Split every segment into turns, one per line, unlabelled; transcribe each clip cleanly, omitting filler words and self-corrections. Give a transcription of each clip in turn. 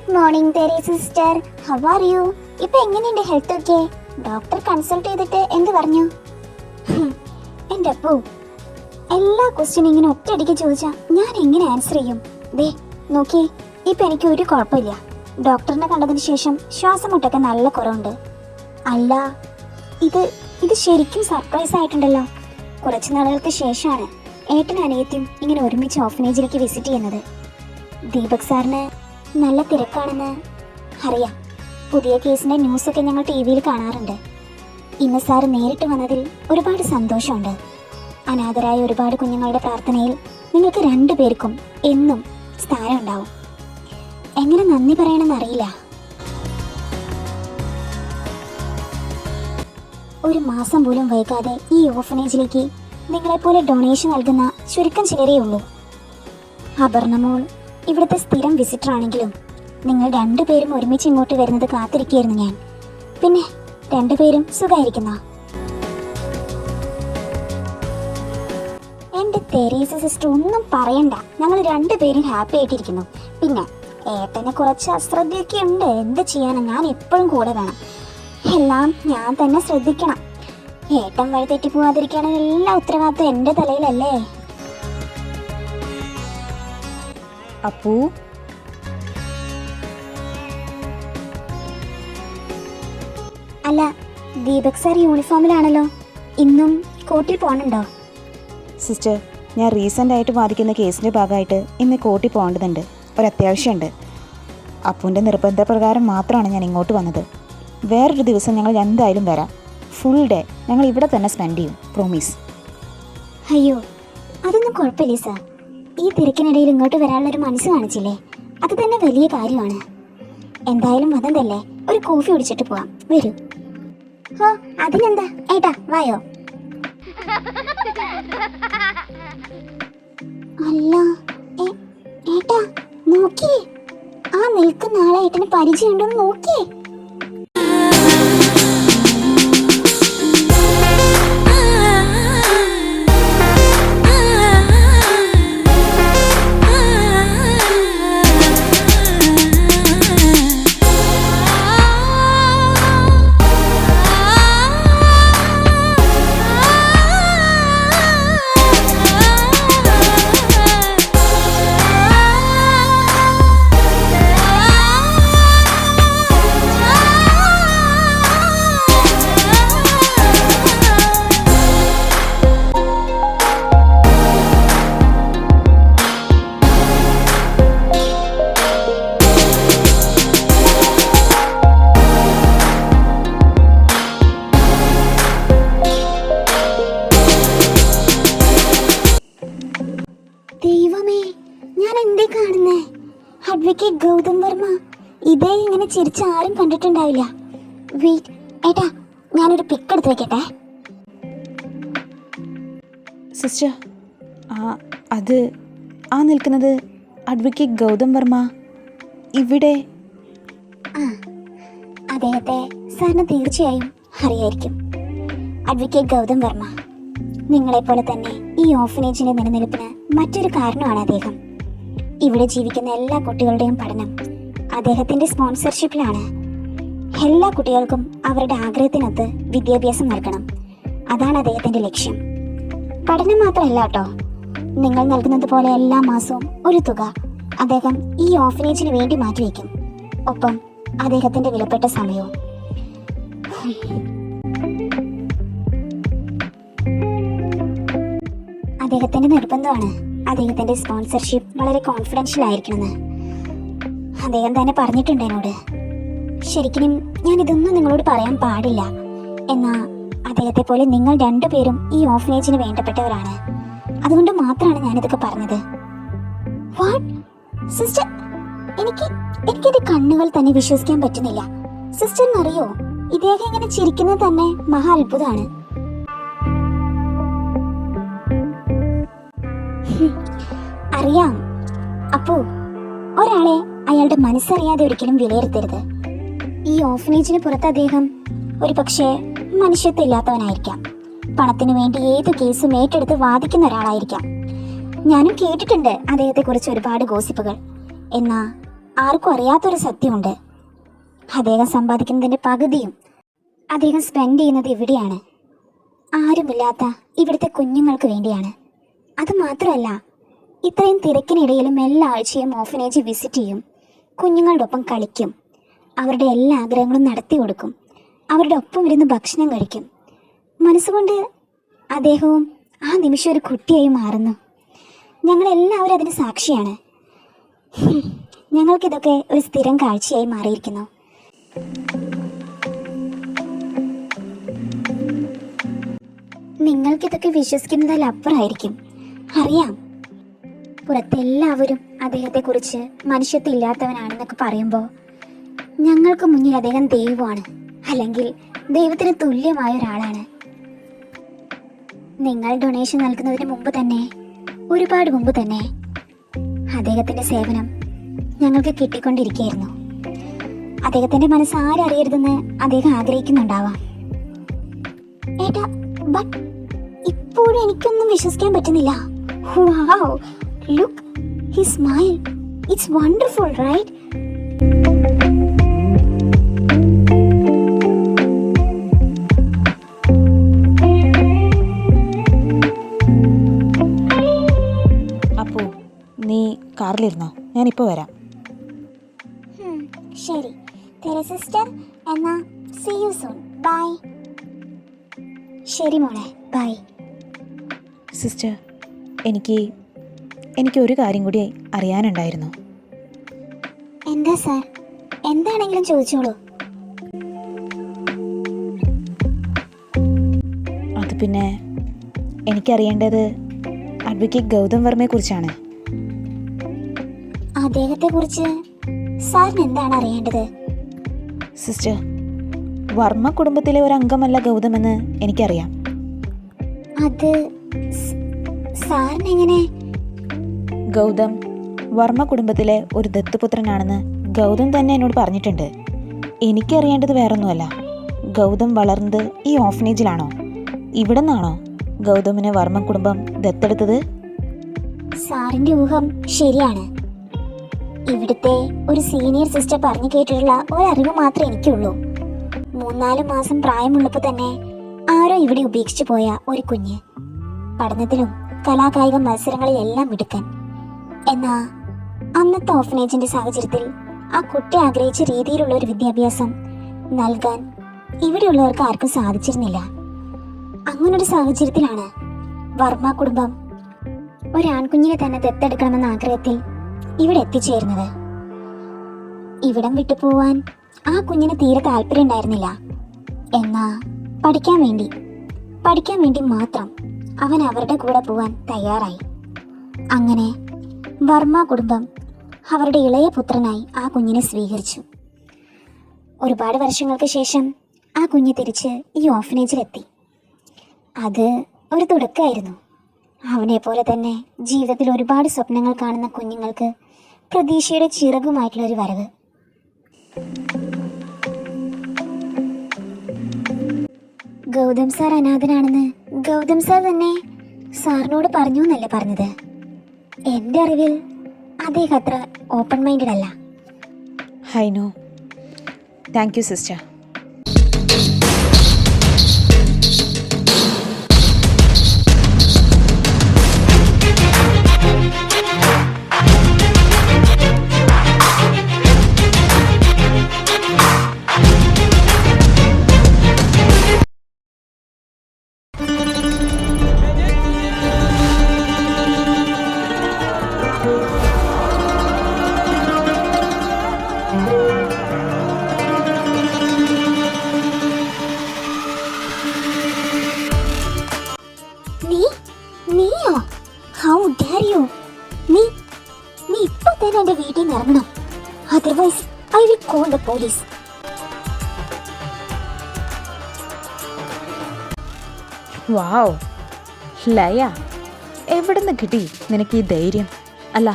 Good morning Therese sister, how are you? ഇപ്പൊ എങ്ങനെയുണ്ട് health ഒക്കെ? ഡോക്ടർ കൺസൾട്ട് ചെയ്തിട്ട് എന്ത് പറഞ്ഞു? എൻ്റെ അപ്പു, എല്ലാ ക്വസ്റ്റ്യനും ഇങ്ങനെ ഒറ്റയടിക്ക് ചോദിച്ചാ ഞാൻ എങ്ങനെ ആൻസർ ചെയ്യും? ദേ നോക്കിയേ, ഇപ്പൊ എനിക്ക് ഒരു കുഴപ്പമില്ല. ഡോക്ടറിനെ കണ്ടതിന് ശേഷം ശ്വാസം മുട്ടൊക്കെ നല്ല കുറവുണ്ട്. അല്ല, ഇത് ശരിക്കും സർപ്രൈസ് ആയിട്ടുണ്ടല്ലോ. കുറച്ച് നാളുകൾക്ക് ശേഷമാണ് ഏട്ടൻ അനിയത്തിയും ഇങ്ങനെ ഒരുമിച്ച് ഓർഫനേജിലേക്ക് വിസിറ്റ് ചെയ്യുന്നത്. ദീപക് സാറിന് നല്ല തിരക്കാണെന്ന് അറിയാം. പുതിയ കേസിന്റെ ന്യൂസൊക്കെ ഞങ്ങൾ TV-യിൽ കാണാറുണ്ട്. ഇന്ന് സാറ് നേരിട്ട് വന്നതിൽ ഒരുപാട് സന്തോഷമുണ്ട്. അനാഥരായ ഒരുപാട് കുഞ്ഞുങ്ങളുടെ പ്രാർത്ഥനയിൽ നിങ്ങൾക്ക് രണ്ടുപേർക്കും എന്നും സ്ഥാനം ഉണ്ടാവും. എങ്ങനെ നന്ദി പറയണമെന്നറിയില്ല. ഒരു മാസം പോലും വൈകാതെ ഈ ഓർഫനേജിലേക്ക് നിങ്ങളെപ്പോലെ ഡൊണേഷൻ നൽകുന്ന ചുരുക്കം ചിലരേ ഉള്ളൂ. അപർണമോൾ ഇവിടുത്തെ സ്ഥിരം വിസിറ്റർ ആണെങ്കിലും നിങ്ങൾ രണ്ടുപേരും ഒരുമിച്ച് ഇങ്ങോട്ട് വരുന്നത് കാത്തിരിക്കുകയായിരുന്നു ഞാൻ. പിന്നെ രണ്ടുപേരും സുഖമായിരിക്കുന്ന? എൻ്റെ തെരേസ സിസ്റ്റർ ഒന്നും പറയണ്ട, ഞങ്ങൾ രണ്ടുപേരും ഹാപ്പി ആയിട്ടിരിക്കുന്നു. പിന്നെ ഏട്ടനെ കുറച്ച് അശ്രദ്ധയൊക്കെ ഉണ്ട്, എന്ത് ചെയ്യാനാ? ഞാൻ എപ്പോഴും കൂടെ വേണം, എല്ലാം ഞാൻ തന്നെ ശ്രദ്ധിക്കണം. ഏട്ടൻ വഴി തെറ്റി പോവാതിരിക്കുകയാണെങ്കിൽ എല്ലാ ഉത്തരവാദിത്വം എൻ്റെ തലയിലല്ലേ.
അപ്പു,
അല്ല, ദീപക് സാർ യൂണിഫോമിലാണല്ലോ, ഇന്നും കോർട്ടിൽ പോകണുണ്ടോ?
സിസ്റ്റർ, ഞാൻ റീസെൻ്റ് ആയിട്ട് ബാധിക്കുന്ന കേസിൻ്റെ ഭാഗമായിട്ട് ഇന്ന് കോർട്ടിൽ പോകേണ്ടതുണ്ട്. ഒരത്യാവശ്യമുണ്ട്. അപ്പുവിൻ്റെ നിർബന്ധപ്രകാരം മാത്രമാണ് ഞാൻ ഇങ്ങോട്ട് വന്നത്. വേറൊരു ദിവസം ഞങ്ങൾ എന്തായാലും വരാം. ഫുൾ ഡേ ഞങ്ങൾ ഇവിടെ തന്നെ സ്പെൻഡ് ചെയ്യും, പ്രോമിസ്.
അയ്യോ, അതൊന്നും കുഴപ്പമില്ല സാർ. ഈ തിരക്കിനിടയിൽ ഇങ്ങോട്ട് വരാനുള്ളൊരു മനസ്സ് കാണിച്ചില്ലേ, അത് തന്നെ വലിയ കാര്യമാണ്. എന്തായാലും വന്നതല്ലേ, ഒരു കോഫി കുടിച്ചിട്ട് പോവാം, വരൂ. ഓ അതിനെന്താ, ഏട്ടാ വായോ. അല്ല ഏട്ടാ, നോക്കിയേ, ആ നിൽക്കുന്ന ആളെ ഏട്ടന് പരിചയമുണ്ടോന്ന് നോക്കിയേ. ദൈവമേ, ഞാൻ എന്തേ കാണുന്നേ? അഡ്വക്കേറ്റ് ഗൗതം വർമ്മ. ഇതേ ഇങ്ങനെ ചിരിച്ച ആരും കണ്ടിട്ടുണ്ടാവില്ല. വെയിറ്റ് ഏട്ടാ, ഞാനൊരു പിക്ക് എടുത്ത് വെക്കട്ടെ.
സിസ്റ്റർ, അത് ആ നിൽക്കുന്നത് അഡ്വക്കേറ്റ് ഗൗതം വർമ്മ ഇവിടെ.
അദ്ദേഹത്തെ സാറിന് തീർച്ചയായും അറിയായിരിക്കും. അഡ്വക്കേറ്റ് ഗൗതം വർമ്മ നിങ്ങളെപ്പോലെ തന്നെ ഈ ഓർഫനേജിന്റെ നിലനിൽപ്പിന് മറ്റൊരു കാരണമാണ് അദ്ദേഹം. ഇവിടെ ജീവിക്കുന്ന എല്ലാ കുട്ടികളുടെയും പഠനം അദ്ദേഹത്തിന്റെ സ്പോൺസർഷിപ്പിലാണ്. എല്ലാ കുട്ടികൾക്കും അവരുടെ ആഗ്രഹത്തിനൊത്ത് വിദ്യാഭ്യാസം നൽകണം, അതാണ് അദ്ദേഹത്തിന്റെ ലക്ഷ്യം. പഠനം മാത്രമല്ല കേട്ടോ, നിങ്ങൾ നൽകുന്നത് പോലെ എല്ലാ മാസവും ഒരു തുക അദ്ദേഹം ഈ ഓർഫനേജിന് വേണ്ടി മാറ്റിവെക്കും. ഒപ്പം അദ്ദേഹത്തിന്റെ വിലപ്പെട്ട സമയവും. അദ്ദേഹത്തിന്റെ നിർബന്ധമാണ് അദ്ദേഹത്തിന്റെ സ്പോൺസർഷിപ്പ് വളരെ കോൺഫിഡൻഷ്യൽ ആയിരിക്കണമെന്ന്. അദ്ദേഹം തന്നെ പറഞ്ഞിട്ടുണ്ട് എന്നോട്. ശരിക്കും ഞാൻ ഇതൊന്നും നിങ്ങളോട് പറയാൻ പാടില്ല, എന്നാ അദ്ദേഹത്തെ പോലെ നിങ്ങൾ രണ്ടുപേരും ഈ ഓർഫനേജിന് വേണ്ടപ്പെട്ടവരാണ്. അതുകൊണ്ട് മാത്രമാണ് ഞാനിതൊക്കെ പറഞ്ഞത്. വാട്ട് സിസ്റ്റർ, എനിക്കിത് കണ്ണുകൾ തന്നെ വിശ്വസിക്കാൻ പറ്റുന്നില്ല. സിസ്റ്ററിനറിയോ, ഇദ്ദേഹം ഇങ്ങനെ ചിരിക്കുന്നത് തന്നെ മഹാ അത്ഭുതമാണ്. അറിയാം അപ്പോ, ഒരാളെ അയാളുടെ മനസ്സറിയാതെ ഒരിക്കലും വിലയിരുത്തരുത്. ഈ ഓർഫനേജിന് പുറത്ത് അദ്ദേഹം ഒരു പക്ഷേ മനുഷ്യത്വം ഇല്ലാത്തവനായിരിക്കാം. പണത്തിനു വേണ്ടി ഏത് കേസും ഏറ്റെടുത്ത് വാദിക്കുന്ന ഒരാളായിരിക്കാം. ഞാനും കേട്ടിട്ടുണ്ട് അദ്ദേഹത്തെ കുറിച്ച് ഒരുപാട് ഗോസിപ്പുകൾ. എന്നാ ആർക്കും അറിയാത്തൊരു സത്യമുണ്ട്. അദ്ദേഹം സമ്പാദിക്കുന്നതിൻ്റെ പകുതിയും അദ്ദേഹം സ്പെൻഡ് ചെയ്യുന്നത് ഇവിടെയാണ്. ആരുമില്ലാത്ത ഇവിടുത്തെ കുഞ്ഞുങ്ങൾക്ക് വേണ്ടിയാണ്. അത് മാത്രമല്ല, ഇത്രയും തിരക്കിനിടയിലും എല്ലാ ആഴ്ചയും ഓഫനേജ് വിസിറ്റ് ചെയ്യും, കുഞ്ഞുങ്ങളുടെ ഒപ്പം കളിക്കും, അവരുടെ എല്ലാ ആഗ്രഹങ്ങളും നടത്തി കൊടുക്കും, അവരുടെ ഒപ്പം ഇരുന്ന് ഭക്ഷണം കഴിക്കും. മനസ്സുകൊണ്ട് അദ്ദേഹവും ആ നിമിഷം ഒരു കുട്ടിയായി മാറുന്നു. ഞങ്ങളെല്ലാവരും അതിന് സാക്ഷിയാണ്. ഞങ്ങൾക്കിതൊക്കെ ഒരു സ്ഥിരം കാഴ്ചയായി മാറിയിരിക്കുന്നു. നിങ്ങൾക്കിതൊക്കെ വിശ്വസിക്കുന്നതിൽ അപ്പുറമായിരിക്കും, അറിയാം. പുറത്തെല്ലാവരും അദ്ദേഹത്തെക്കുറിച്ച് മനുഷ്യത്വം ഇല്ലാത്തവനാണെന്നൊക്കെ പറയുമ്പോൾ ഞങ്ങൾക്ക് മുന്നിൽ അദ്ദേഹം ദൈവമാണ്, അല്ലെങ്കിൽ ദൈവത്തിന് തുല്യമായ ഒരാളാണ്. നിങ്ങൾ ഡൊണേഷൻ നൽകുന്നതിന് മുമ്പ് തന്നെ, ഒരുപാട് മുമ്പ് തന്നെ അദ്ദേഹത്തിൻ്റെ സേവനം ഞങ്ങൾക്ക് കിട്ടിക്കൊണ്ടിരിക്കുകയായിരുന്നു. അദ്ദേഹത്തിൻ്റെ മനസ്സ് ആരറിയരുതെന്ന് അദ്ദേഹം ആഗ്രഹിക്കുന്നുണ്ടാവാം. ഏട്ടാ, ബട്ട് ഇപ്പോഴും എനിക്കൊന്നും വിശ്വസിക്കാൻ പറ്റുന്നില്ല. Wow, look, his smile. It's wonderful, right?
അപ്പോ നീ കാറിലിരുന്നോ, ഞാനിപ്പോൾ വരാം.
ശരി സിസ്റ്റർ, എന്നാ see you soon. Bye. ശരി മോളെ, ബൈ.
സിസ്റ്റർ, എനിക്ക് ഒരു കാര്യം കൂടി അറിയാനുണ്ടായിരുന്നു.
എന്താ സാർ? എന്താണെങ്കിലും ചോദിച്ചോളൂ.
അത് പിന്നെ എനിക്കറിയേണ്ടത് അഡ്വക്കേറ്റ് ഗൗതം വർമ്മയെ കുറിച്ചാണ്.
അദ്ദേഹത്തെക്കുറിച്ച് സാറിന് എന്താണ് അറിയേണ്ടത്?
സിസ്റ്റർ, വർമ്മ കുടുംബത്തിലെ ഒരു അംഗമല്ല ഗൗതമെന്ന് എനിക്കറിയാം.
അത് സാറിനെങ്ങനെ?
ഗൗതം വർമ്മ കുടുംബത്തിലെ ഒരു ദത്തുപുത്രനാണെന്ന് ഗൗതം തന്നെ എന്നോട് പറഞ്ഞിട്ടുണ്ട്. എനിക്കറിയേണ്ടത് വേറൊന്നുമല്ല, ഗൗതം വളർന്നത് ഈ ഓഫനേജിലാണോ? ഇവിടെ നിന്നാണോ ഗൗതമിനെ വർമ്മ കുടുംബം ദത്തെടുത്തത്?
സാറിന്റെ ഊഹം ശരിയാണ്. ഇവിടുത്തെ ഒരു സീനിയർ സിസ്റ്റർ പറഞ്ഞു കേട്ടിട്ടുള്ള ഒരറിവ് മാത്രമേ എനിക്കുള്ളൂ. 3-4 മാസം പ്രായമുള്ളപ്പോൾ തന്നെ ആരോ ഇവിടെ ഉപേക്ഷിച്ചു പോയ ഒരു കുഞ്ഞ്. പഠനത്തിലും കലാകായിക മത്സരങ്ങളിലെല്ലാം മിടുക്കൻ. എന്നാ അന്നത്തെ ഓഫനേജിന്റെ സാഹചര്യത്തിൽ ആ കുട്ടി ആഗ്രഹിച്ച രീതിയിലുള്ള ഒരു വിദ്യാഭ്യാസം നൽകാൻ ഇവിടെയുള്ളവർക്ക് ആർക്കും സാധിച്ചിരുന്നില്ല. അങ്ങനൊരു സാഹചര്യത്തിലാണ് വർമ്മ കുടുംബം ഒരാൺകുഞ്ഞിനെ തന്നെ ദത്തെടുക്കണമെന്ന ആഗ്രഹത്തിൽ ഇവിടെ എത്തിച്ചേരുന്നത്. ഇവിടം വിട്ടു പോവാൻ ആ കുഞ്ഞിന് തീരെ താല്പര്യം ഉണ്ടായിരുന്നില്ല. എന്നാ പഠിക്കാൻ വേണ്ടി മാത്രം അവൻ അവരുടെ കൂടെ പോവാൻ തയ്യാറായി. അങ്ങനെ വർമ്മ കുടുംബം അവരുടെ ഇളയ പുത്രനായി ആ കുഞ്ഞിനെ സ്വീകരിച്ചു. ഒരുപാട് വർഷങ്ങൾക്ക് ശേഷം ആ കുഞ്ഞ് തിരിച്ച് ഈ ഓഫനേജിലെത്തി. അത് ഒരു തുടക്കമായിരുന്നു. അവനെ പോലെ തന്നെ ജീവിതത്തിൽ ഒരുപാട് സ്വപ്നങ്ങൾ കാണുന്ന കുഞ്ഞുങ്ങൾക്ക് പ്രതീക്ഷയുടെ ചിറകുമായിട്ടുള്ളൊരു വരവ്. ഗൗതം സാർ അനാഥനാണെന്ന് ഗൗതം സാർ തന്നെ സാറിനോട് പറഞ്ഞു എന്നല്ലേ പറഞ്ഞത്? എൻ്റെ അറിവിൽ അദ്ദേഹം അത്ര ഓപ്പൺ മൈൻഡഡ് അല്ല.
I know. Thank you sister.
നീയോ? How dare you! നീ ഇപ്പൊ തന്നെ എന്റെ വീട്ടിൽ നിന്ന് ഇറങ്ങണം. Otherwise I will call the police.
Wow Laya, എവിടെ നിന്ന് കിട്ടി നിനക്ക് ഈ ധൈര്യം? അല്ല,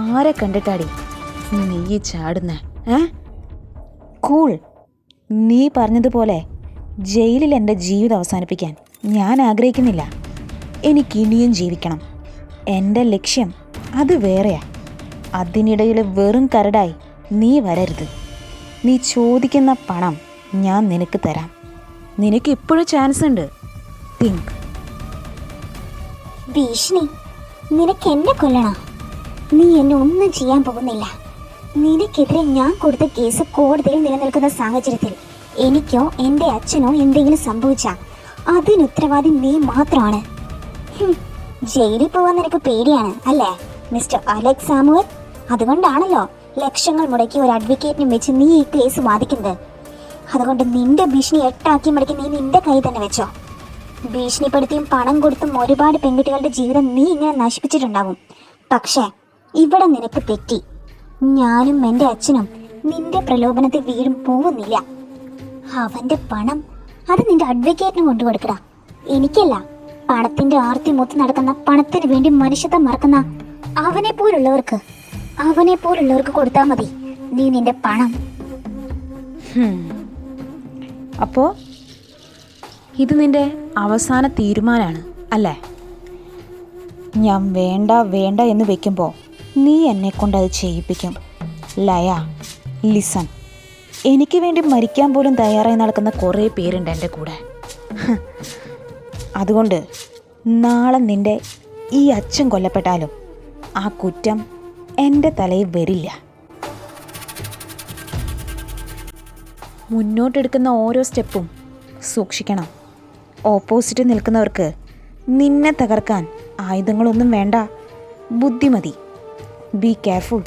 ആരെ കണ്ടിട്ടാടി നീ ഈ ചാടുന്നേ? കൂൾ. നീ പറഞ്ഞതുപോലെ ജയിലിൽ എൻ്റെ ജീവിതം അവസാനിപ്പിക്കാൻ ഞാൻ ആഗ്രഹിക്കുന്നില്ല. എനിക്ക് ഇനിയും ജീവിക്കണം. എൻ്റെ ലക്ഷ്യം അത് വേറെയാ. അതിനിടയിൽ വെറും കരടായി നീ വരരുത്. നീ ചോദിക്കുന്ന പണം ഞാൻ നിനക്ക് തരാം. നിനക്ക് ഇപ്പോഴും ചാൻസ് ഉണ്ട്. തിങ്ക്.
ഭീഷണി? നിനക്ക് എന്നെ കൊല്ലണോ? നീ എന്നെ ഒന്നും ചെയ്യാൻ പോകുന്നില്ല. നിനക്കെതിരെ ഞാൻ കൊടുത്ത കേസ് കോടതിയിൽ നിലനിൽക്കുന്ന സാഹചര്യത്തിൽ എനിക്കോ എൻ്റെ അച്ഛനോ എന്തെങ്കിലും സംഭവിച്ചാൽ അതിന് ഉത്തരവാദി നീ മാത്രമാണ്. ജയിലിൽ പോവാൻ നിനക്ക് പേടിയാണ് അല്ലേ മിസ്റ്റർ അലക്സ് സാമുവൽ? അതുകൊണ്ടാണല്ലോ ലക്ഷങ്ങൾ മുടക്കി ഒരു അഡ്വക്കേറ്റിനും വെച്ച് നീ ഈ കേസ് വാദിക്കുന്നത്. അതുകൊണ്ട് നിന്റെ ഭീഷണി 8 ആക്കി മടക്കി നീ നിന്റെ കൈ തന്നെ വെച്ചോ. ഭീഷണിപ്പെടുത്തിയും പണം കൊടുത്തും ഒരുപാട് പെൺകുട്ടികളുടെ ജീവിതം നീ ഇങ്ങനെ നശിപ്പിച്ചിട്ടുണ്ടാകും. പക്ഷേ ഇവിടെ നിനക്ക് തെറ്റി. ഞാനും എൻ്റെ അച്ഛനും നിന്റെ പ്രലോഭനത്തിൽ വീഴും പോകുന്നില്ല. അവന്റെ പണം അത് നിന്റെ അഡ്വക്കേറ്റിന് കൊണ്ടുകൊടുക്കടാ. എനിക്കല്ല. പണത്തിന്റെ ആർത്തി മൂത്ത് നടക്കുന്ന, പണത്തിന് വേണ്ടി മനുഷ്യത്വം മറക്കുന്ന അവനെ പോലുള്ളവർക്ക് കൊടുത്താൽ മതി നീ നിന്റെ പണം.
അപ്പോൾ ഇത് നിന്റെ അവസാന തീരുമാനമാണ് അല്ലേ? ഞാൻ വേണ്ട വേണ്ട എന്ന് വെക്കുമ്പോൾ നീ എന്നെ കൊണ്ട് അത് ചെയ്യിപ്പിക്കും. ലയ, ലിസൺ. എനിക്ക് വേണ്ടി മരിക്കാൻ പോലും തയ്യാറായി നടക്കുന്ന കുറേ പേരുണ്ട് എൻ്റെ കൂടെ. അതുകൊണ്ട് നാളെ നിൻ്റെ ഈ അച്ഛൻ കൊല്ലപ്പെട്ടാലും ആ കുറ്റം എൻ്റെ തലയിൽ വരില്ല. മുന്നോട്ടെടുക്കുന്ന ഓരോ സ്റ്റെപ്പും സൂക്ഷിക്കണം. ഓപ്പോസിറ്റ് നിൽക്കുന്നവർക്ക് നിന്നെ തകർക്കാൻ ആയുധങ്ങളൊന്നും വേണ്ട, ബുദ്ധി മതി. Be careful.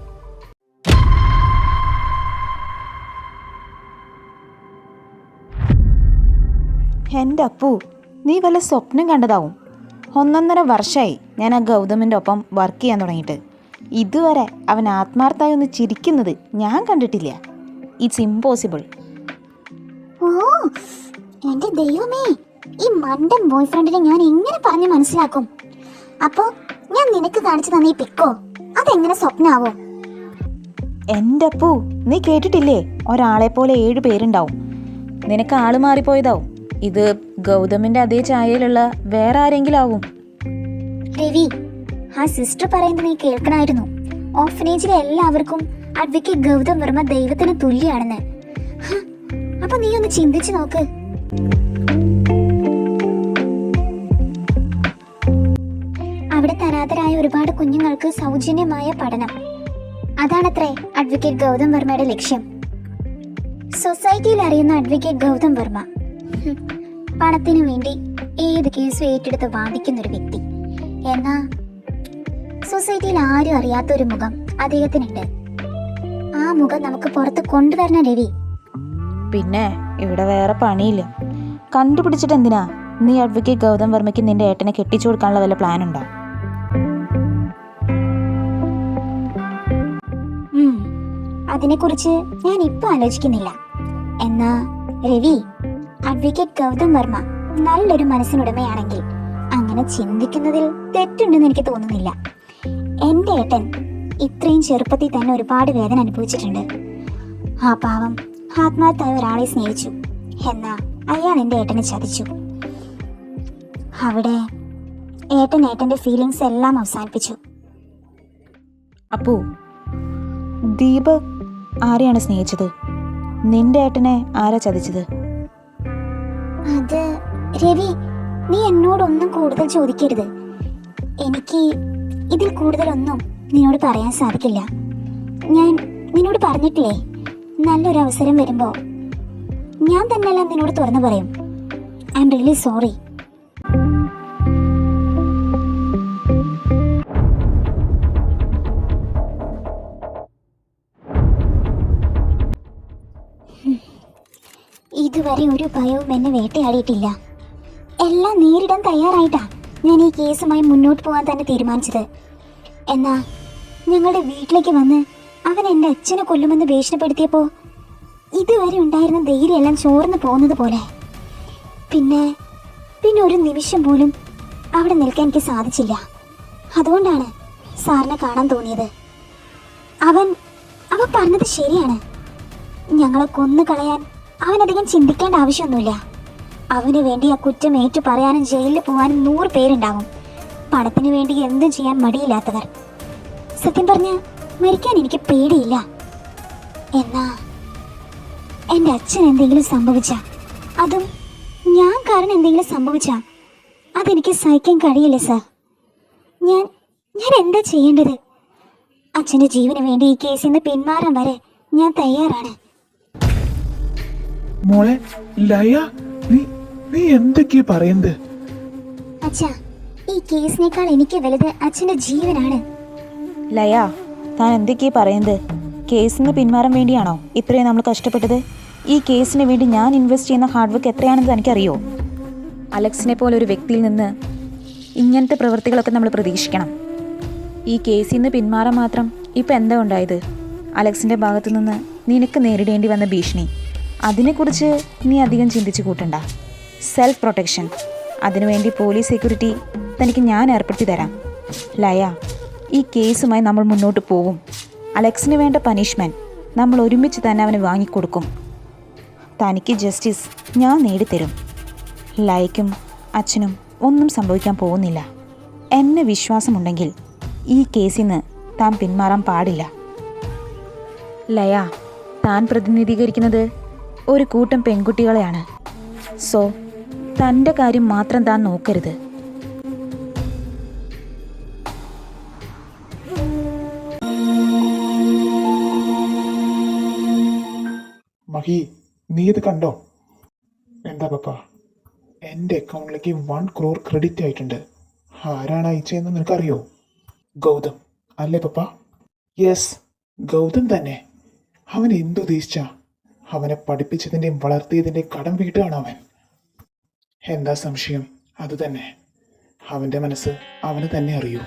എൻ്റെ അപ്പു, നീ വല്ല സ്വപ്നം കണ്ടതാവും. 1.5 വർഷമായി ഞാൻ ആ ഗൗതമിൻ്റെ ഒപ്പം വർക്ക് ചെയ്യാൻ തുടങ്ങിയിട്ട്. ഇതുവരെ അവൻ ആത്മാർത്ഥമായി ഒന്ന് ചിരിക്കുന്നത് ഞാൻ കണ്ടിട്ടില്ല. It's impossible.
ഓ എന്റെ ദൈവമേ, ഈ മണ്ടൻ ബോയ് ഫ്രണ്ടിനെ ഞാൻ എങ്ങനെ പറഞ്ഞു മനസ്സിലാക്കും? അപ്പോ ഞാൻ നിനക്ക് കാണിച്ചു തന്ന ഈ പിക്കോ അതെങ്ങനെ സ്വപ്നാവോ?
എൻ്റെ അപ്പു, നീ കേട്ടിട്ടില്ലേ ഒരാളെ പോലെ 7 പേരുണ്ടാവും. നിനക്ക് ആള് മാറിപ്പോയതാവും. ഇത് ഗൗതമിൻ്റെ അതേ ചായയിലുള്ള വേറെ ആരെങ്കിലും ആവും.
രവി, ആ സിസ്റ്റർ പറയുന്നത് നീ കേൾക്കണമായിരുന്നു. ഓർഫനേജിലെ എല്ലാവർക്കും അഡ്വക്കേറ്റ് ഗൗതം വർമ്മ ദൈവത്തിന് തുല്യാണെന്ന്. അപ്പൊ നീ ഒന്ന് ചിന്തിച്ചു നോക്ക്. അവിടെ അനാഥരായ ഒരുപാട് കുഞ്ഞുങ്ങൾക്ക് സൗജന്യമായ പഠനം, അതാണത്രേ അഡ്വക്കേറ്റ് ഗൗതം വർമ്മയുടെ ലക്ഷ്യം. സൊസൈറ്റിയിൽ അറിയുന്ന അഡ്വക്കേറ്റ് ഗൗതം വർമ്മ പണത്തിനു വേണ്ടി ഏത് കേസും ഏറ്റെടുത്ത് വാദിക്കുന്നൊരു വ്യക്തി. എന്നാ സൊസൈറ്റിയിൽ ആരും അറിയാത്തൊരു മുഖം അദ്ദേഹത്തിനുണ്ട്. ആ മുഖം നമുക്ക് പുറത്ത് കൊണ്ടുവരണം രവി.
പിന്നെ ഇവിടെ വേറെ പണിയില്ല. കണ്ടുപിടിച്ചിട്ട് എന്തിനാ? നീ അഡ്വക്കേറ്റ് ഗൗതം വർമ്മയ്ക്ക് നിന്റെ ഏട്ടനെ കെട്ടിച്ചു കൊടുക്കാനുള്ള വല്ല പ്ലാൻ ഉണ്ടോ?
അതിനെക്കുറിച്ച് ഞാൻ ഇപ്പൊ ആലോചിക്കുന്നില്ല. എന്നാ രവി, അഡ്വക്കേറ്റ് ഗൗതം വർമ്മ നല്ലൊരു മനസ്സിനുടമയാണെങ്കിൽ അങ്ങനെ ചിന്തിക്കുന്നതിൽ തെറ്റുണ്ടെന്ന് എനിക്ക് തോന്നുന്നില്ല. എന്റെ ഏട്ടൻ ഇത്രയും ചെറുപ്പത്തിൽ തന്നെ ഒരുപാട് വേദന അനുഭവിച്ചിട്ടുണ്ട്. ആ പാവം ആത്മാർത്ഥമായ ഒരാളെ സ്നേഹിച്ചു. എന്നാ അയാൾ എന്റെ ഏട്ടനെ ചതിച്ചു. അവിടെ ഏട്ടന്റെ ഫീലിങ്സ് എല്ലാം അവസാനിപ്പിച്ചു.
അപ്പു, ദീപക് ആരെയാണ് സ്നേഹിച്ചത്? നിന്റെ ഏട്ടനെ ആരാ ചതിച്ചത്?
അത് രവി, നീ എന്നോടൊന്നും കൂടുതൽ ചോദിക്കരുത്. എനിക്ക് ഇതിൽ കൂടുതലൊന്നും നിന്നോട് പറയാൻ സാധിക്കില്ല. ഞാൻ നിന്നോട് പറഞ്ഞിട്ടില്ലേ, നല്ലൊരു അവസരം വരുമ്പോ ഞാൻ തന്നെല്ലാം നിന്നോട് തുറന്നു പറയും. I am really sorry. ഇതുവരെ ഒരു ഭയവും എന്നെ വേട്ടയാടിയിട്ടില്ല. എല്ലാം നേരിടാൻ തയ്യാറായിട്ടാ ഞാൻ ഈ കേസുമായി മുന്നോട്ട് പോകാൻ തന്നെ തീരുമാനിച്ചത്. എന്നാ ഞങ്ങളുടെ വീട്ടിലേക്ക് വന്ന് അവൻ എൻ്റെ അച്ഛനെ കൊല്ലുമെന്ന് ഭീഷണിപ്പെടുത്തിയപ്പോ ഇതുവരെ ഉണ്ടായിരുന്ന ധൈര്യമെല്ലാം ചോർന്നു പോകുന്നത് പോലെ. പിന്നെ ഒരു നിമിഷം പോലും അവിടെ നിൽക്കാൻ എനിക്ക് സാധിച്ചില്ല. അതുകൊണ്ടാണ് സാറിനെ കാണാൻ തോന്നിയത്. അവൻ പറഞ്ഞത് ശരിയാണ്. ഞങ്ങളെ കൊന്നു കളയാൻ അവനധികം ചിന്തിക്കേണ്ട ആവശ്യമൊന്നുമില്ല. അവന് വേണ്ടി ആ കുറ്റം ഏറ്റു പറയാനും ജയിലിൽ പോകാനും 100 പേരുണ്ടാവും. പണത്തിന് വേണ്ടി എന്തും ചെയ്യാൻ മടിയില്ലാത്തവർ. സത്യം പറഞ്ഞ മരിക്കാൻ എനിക്ക് പേടിയില്ല. എന്നാ എൻ്റെ അച്ഛൻ എന്തെങ്കിലും സംഭവിച്ച, അതും ഞാൻ കാരണം എന്തെങ്കിലും സംഭവിച്ച, അതെനിക്ക് സഹിക്കാൻ കഴിയില്ല സർ. ഞാൻ എന്താ ചെയ്യേണ്ടത്? അച്ഛൻ്റെ ജീവന് വേണ്ടി ഈ കേസിൽ നിന്ന് പിന്മാറാൻ വരെ ഞാൻ തയ്യാറാണ്.
മോളെ ലയ, നീ എന്തൊക്കെയാ പറയുന്നത്?
അച്ഛാ, ഈ കേസിനേക്കാൾ എനിക്ക് വലുത് അച്ഛൻ്റെ ജീവനാണ്.
ലയ, താൻ എന്തൊക്കെയാ പറയുന്നത്? കേസിൽ നിന്ന് പിന്മാറാൻ വേണ്ടിയാണോ ഇത്രയും നമ്മൾ കഷ്ടപ്പെട്ടത്? ഈ കേസിന് വേണ്ടി ഞാൻ ഇൻവെസ്റ്റ് ചെയ്യുന്ന ഹാർഡ് വർക്ക് എത്രയാണെന്ന് തനിക്കറിയോ? അലക്സിനെ പോലെ ഒരു വ്യക്തിയിൽ നിന്ന് ഇങ്ങനത്തെ പ്രവൃത്തികളൊക്കെ നമ്മൾ പ്രതീക്ഷിക്കണം. ഈ കേസിൽ നിന്ന് പിന്മാറാൻ മാത്രം ഇപ്പം എന്താ ഉണ്ടായത്? അലക്സിൻ്റെ ഭാഗത്തു നിന്ന് നിനക്ക് നേരിടേണ്ടി വന്ന ഭീഷണി, അതിനെക്കുറിച്ച് നീ അധികം ചിന്തിച്ചു കൂട്ടണ്ട. സെൽഫ് പ്രൊട്ടക്ഷൻ, അതിനുവേണ്ടി പോലീസ് സെക്യൂരിറ്റി തനിക്ക് ഞാൻ ഏർപ്പെടുത്തി തരാം. ലയ, ഈ കേസുമായി നമ്മൾ മുന്നോട്ട് പോകും. അലക്സിന് വേണ്ട പനിഷ്മെൻറ്റ് നമ്മൾ ഒരുമിച്ച് തന്നെ അവന് വാങ്ങിക്കൊടുക്കും. തനിക്ക് ജസ്റ്റിസ് ഞാൻ നേടിത്തരും. ലയയ്ക്കും അച്ഛനും ഒന്നും സംഭവിക്കാൻ പോകുന്നില്ല. എന്നെ വിശ്വാസമുണ്ടെങ്കിൽ ഈ കേസിൽ നിന്ന് താൻ പിന്മാറാൻ പാടില്ല. ലയ, താൻ പ്രതിനിധീകരിക്കുന്നത് ഒരു കൂട്ടം പെൺകുട്ടികളെയാണ്. സോ തൻ്റെ കാര്യം മാത്രം താൻ നോക്കരുത്.
മഹി, നീ ഇത് കണ്ടോ? എന്താ പപ്പ, എൻ്റെ അക്കൗണ്ടിലേക്ക് 1 crore ക്രെഡിറ്റ് ആയിട്ടുണ്ട്. ആരാണ് അയച്ചതെന്ന് നിനക്കറിയോ? ഗൗതം അല്ലേ പപ്പ? യെസ്, ഗൗതം തന്നെ. അവൻ എന്തുദ്ദേശിച്ച? അവനെ പഠിപ്പിച്ചതിൻ്റെയും വളർത്തിയതിൻ്റെയും കടം വീട്ടുകയാണ് അവൻ. എന്താ സംശയം? അത് തന്നെ. അവൻ്റെ മനസ്സ് അവന് തന്നെ അറിയൂ.